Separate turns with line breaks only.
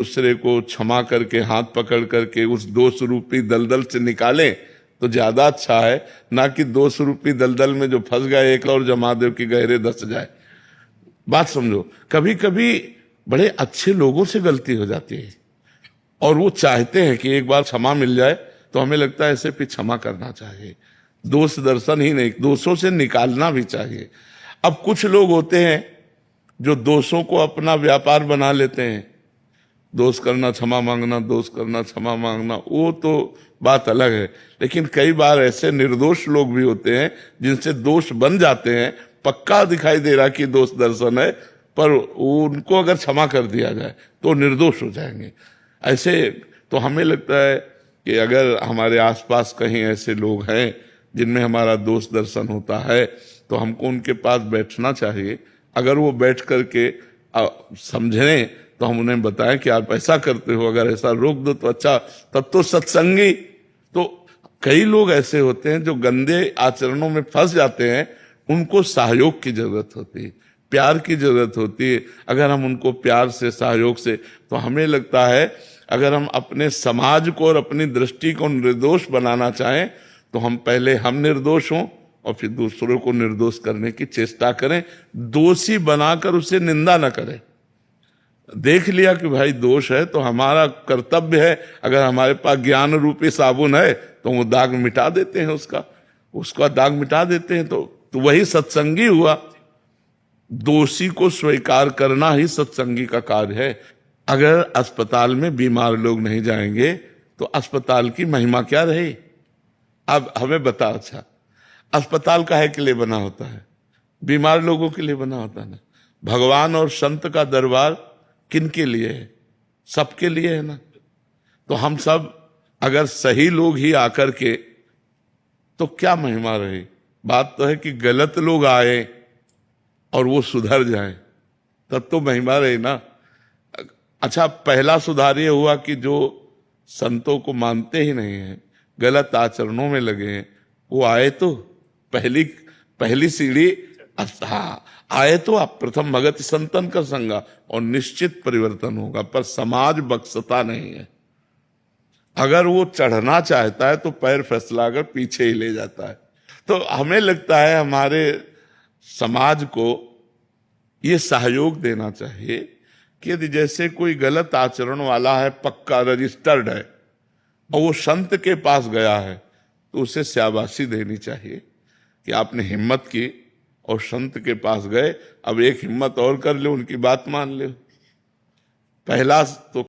दूसरे को क्षमा करके हाथ पकड़ करके उस दोष रूपी दलदल से निकालें तो ज्यादा अच्छा है, ना कि दोष रूपी दलदल में जो फंस गए एक और जमा दो कि गहरे धंस जाए। बात समझो, कभी कभी बड़े अच्छे लोगों से गलती हो जाती है और वो चाहते हैं कि एक बार क्षमा मिल जाए, तो हमें लगता है ऐसे भी क्षमा करना चाहिए। दोष दर्शन ही नहीं, दोषों से निकालना भी चाहिए। अब कुछ लोग होते हैं जो दोषों को अपना व्यापार बना लेते हैं, दोष करना क्षमा मांगना, दोष करना क्षमा मांगना, वो तो बात अलग है। लेकिन कई बार ऐसे निर्दोष लोग भी होते हैं जिनसे दोष बन जाते हैं, पक्का दिखाई दे रहा कि दोष दर्शन है, पर उनको अगर क्षमा कर दिया जाए तो निर्दोष हो जाएंगे। ऐसे तो हमें लगता है कि अगर हमारे आसपास कहीं ऐसे लोग हैं जिनमें हमारा दोष दर्शन होता है तो हमको उनके पास बैठना चाहिए। अगर वो बैठ करके समझें तो हम उन्हें बताएं कि आप ऐसा करते हो, अगर ऐसा रोक दो तो अच्छा, तब तो सत्संगी। तो कई लोग ऐसे होते हैं जो गंदे आचरणों में फंस जाते हैं, उनको सहयोग की जरूरत होती है, प्यार की जरूरत होती है। अगर हम उनको प्यार से, सहयोग से, तो हमें लगता है अगर हम अपने समाज को और अपनी दृष्टि को निर्दोष बनाना चाहें तो हम पहले हम निर्दोष हों और फिर दूसरों को निर्दोष करने की चेष्टा करें। दोषी बनाकर उसे निंदा न करें। देख लिया कि भाई दोष है तो हमारा कर्तव्य है, अगर हमारे पास ज्ञान रूपी साबुन है तो वो दाग मिटा देते हैं, उसका दाग मिटा देते हैं। तो वही सत्संगी हुआ। दोषी को स्वीकार करना ही सत्संगी का कार्य है। अगर अस्पताल में बीमार लोग नहीं जाएंगे तो अस्पताल की महिमा क्या रही? अब हमें बता, अच्छा अस्पताल काहे के लिए बना होता है? बीमार लोगों के लिए बना होता है ना। भगवान और संत का दरबार किन के लिए है? सबके लिए है ना। तो हम सब अगर सही लोग ही आकर के, तो क्या महिमा रही? बात तो है कि गलत लोग आए और वो सुधर जाए, तब तो महिमा रही ना। अच्छा, पहला सुधार ये हुआ कि जो संतों को मानते ही नहीं है, गलत आचरणों में लगे हैं, वो आए तो पहली सीढ़ी, हाँ आए तो आप प्रथम भगत संतन का संगा और निश्चित परिवर्तन होगा। पर समाज बख्शता नहीं है। अगर वो चढ़ना चाहता है तो पैर फैसलाकर पीछे ही ले जाता है। तो हमें लगता है हमारे समाज को ये सहयोग देना चाहिए कि यदि जैसे कोई गलत आचरण वाला है, पक्का रजिस्टर्ड है, और वो संत के पास गया है, तो उसे शाबाशी देनी चाहिए कि आपने हिम्मत की और संत के पास गए, अब एक हिम्मत और कर ले, उनकी बात मान ले। पहला तो